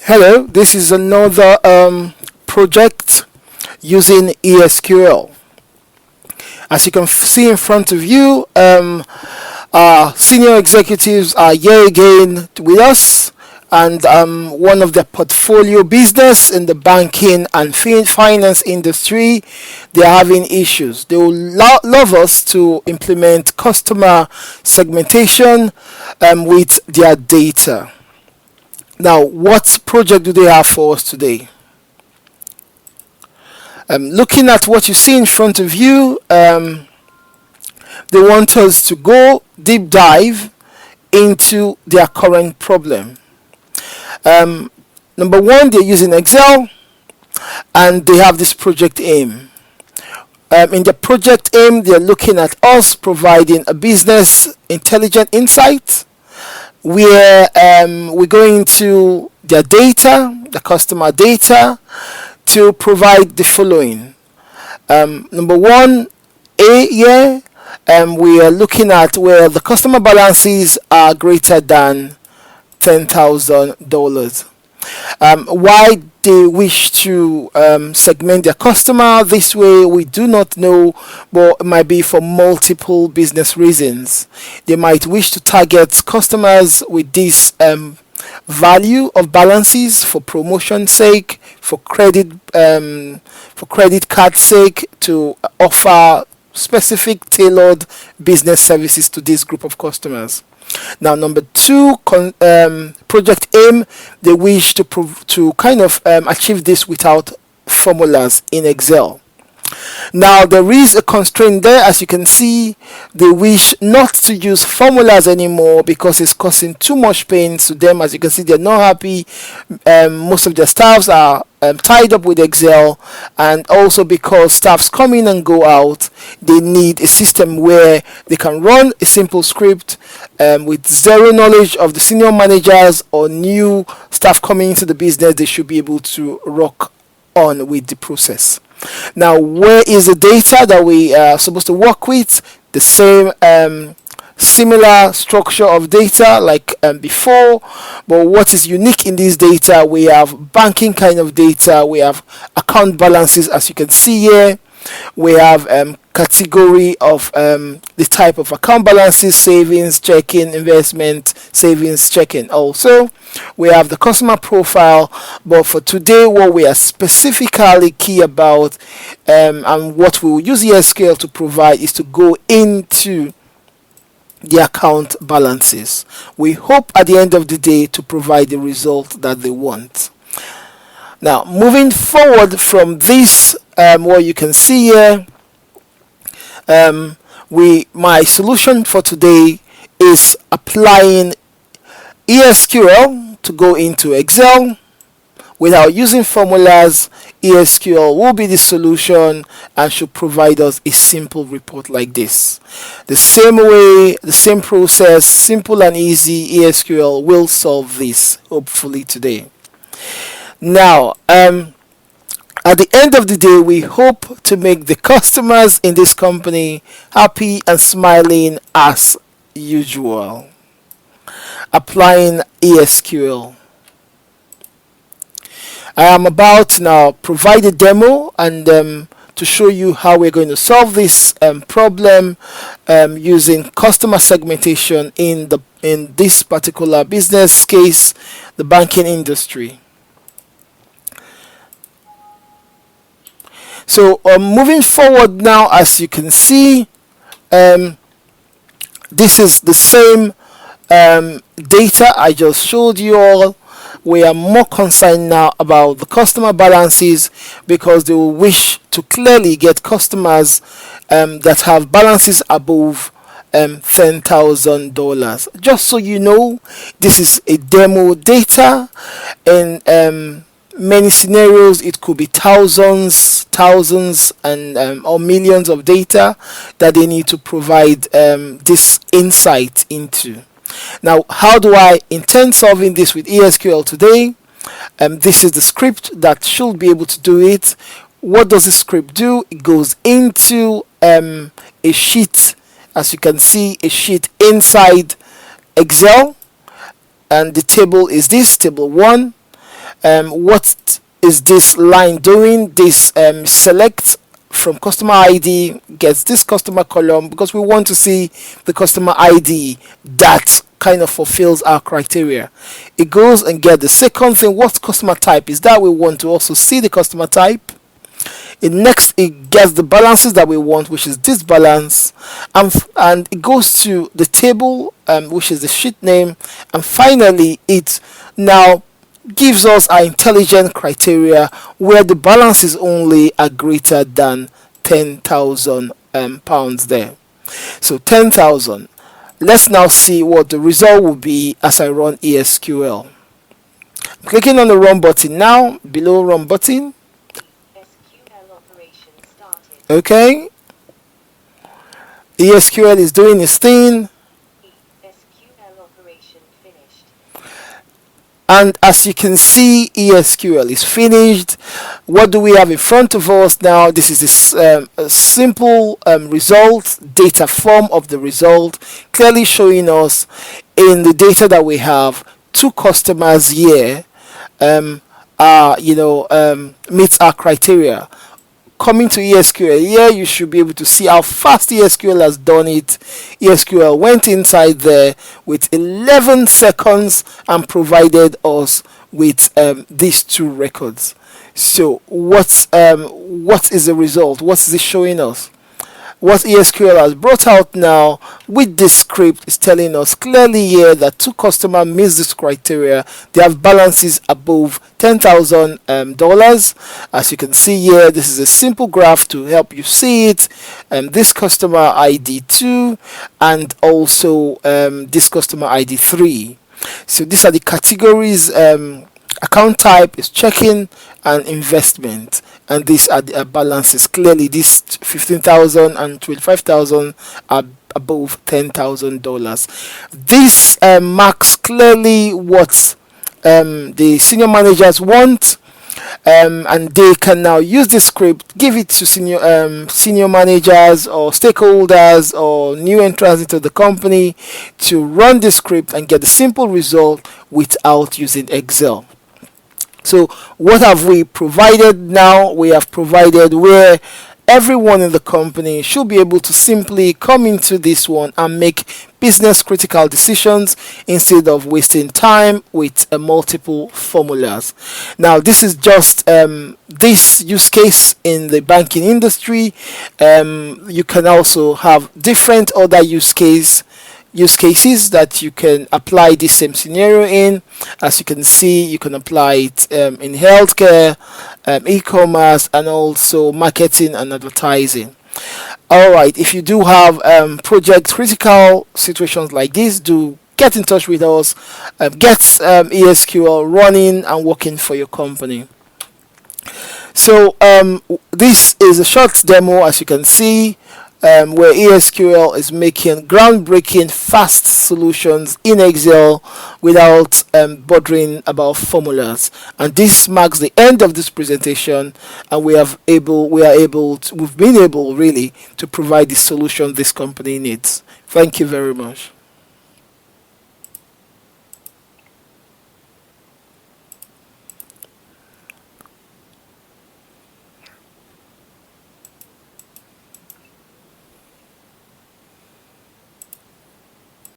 Hello, this is another project using ESQL. As you can see in front of you, our senior executives are here again with us, and one of their portfolio business in the banking and finance industry, they are having issues. They would love us to implement customer segmentation with their data. Now, what project do they have for us today? Looking at what you see in front of you, they want us to go deep dive into their current problem. Number one, they're using Excel, and they have this project aim. In the project aim, they're looking at us providing a business intelligent insight where we're going to their data, the customer data, to provide the following. Number one, here, we are looking at where the customer balances are greater than $10,000. Why they wish to segment their customer this way, we do not know, but it might be for multiple business reasons. They might wish to target customers with this value of balances for promotion sake, for credit card sake, to offer specific tailored business services to this group of customers. Now, number two, project aim, they wish to kind of achieve this without formulas in Excel. Now, there is a constraint there. As you can see, they wish not to use formulas anymore because it's causing too much pain to them. As you can see, they're not happy. Most of their staffs are tied up with Excel, and also because staffs come in and go out, they need a system where they can run a simple script with zero knowledge of the senior managers or new staff coming into the business. They should be able to rock on with the process. Now, where is the data that we are supposed to work with? The same similar structure of data like before, but what is unique in this data, we have banking kind of data, we have account balances, as you can see here, we have category of the type of account balances: savings, checking, investment, savings, checking. Also, we have the customer profile, but for today what we are specifically key about and what we will use ESQL to provide is to go into the account balances. We hope at the end of the day to provide the result that they want. Now, moving forward from this, what you can see here, my solution for today is applying ESQL to go into Excel. Without using formulas, ESQL will be the solution and should provide us a simple report like this. The same way, the same process, simple and easy, ESQL will solve this, hopefully today. Now, at the end of the day, we hope to make the customers in this company happy and smiling as usual. Applying ESQL. I am about to now provide a demo and to show you how we're going to solve this problem using customer segmentation in this particular business case, the banking industry. So moving forward now, as you can see, this is the same data I just showed you all. We are more concerned now about the customer balances because they will wish to clearly get customers that have balances above $10,000. Just so you know, this is a demo data, and many scenarios it could be thousands and or millions of data that they need to provide this insight into. Now, how do I intend solving this with ESQL today? This is the script that should be able to do it. What does the script do? It goes into a sheet, as you can see, a sheet inside Excel, and the table is this, table 1. What is this line doing? This select from customer ID gets this customer column because we want to see the customer ID that kind of fulfills our criteria. It goes and get the second thing, what customer type is that. We want to also see the customer type. It gets the balances that we want, which is this balance, and it goes to the table, which is the sheet name, and finally it now gives us our intelligent criteria where the balances only are greater than 10,000 pounds there. So 10,000. Let's now see what the result will be as I run ESQL. I'm clicking on the run button now, below run button. Okay. ESQL is doing its thing. And as you can see, ESQL is finished. What do we have in front of us now? This is a simple result, data form of the result, clearly showing us in the data that we have, 2 customers here meets our criteria. Coming to ESQL here, you should be able to see how fast ESQL has done it. ESQL went inside there with 11 seconds and provided us with these 2 records. So what is the result? What is it showing us? What ESQL has brought out now with this script is telling us clearly here that 2 customers meet this criteria. They have balances above $10,000. As you can see here, this is a simple graph to help you see it. This customer ID 2 and also this customer ID 3. So these are the categories. Account type is checking and investment, and these are the balances. Clearly these 15,000 and 25,000 are above $10,000. This marks clearly what the senior managers want, and they can now use this script, give it to senior managers or stakeholders or new entrants into the company to run this script and get the simple result without using Excel. So what have we provided now? We have provided where everyone in the company should be able to simply come into this one and make business critical decisions instead of wasting time with multiple formulas. Now this is just this use case in the banking industry. You can also have different other use cases that you can apply this same scenario in. As you can see, you can apply it in healthcare, e-commerce, and also marketing and advertising. Alright, if you do have project critical situations like this, do get in touch with us. Get ESQL running and working for your company. So this is a short demo, as you can see, where ESQL is making groundbreaking fast solutions in Excel without bothering about formulas. And this marks the end of this presentation, and we've been able really to provide the solution this company needs. Thank you very much.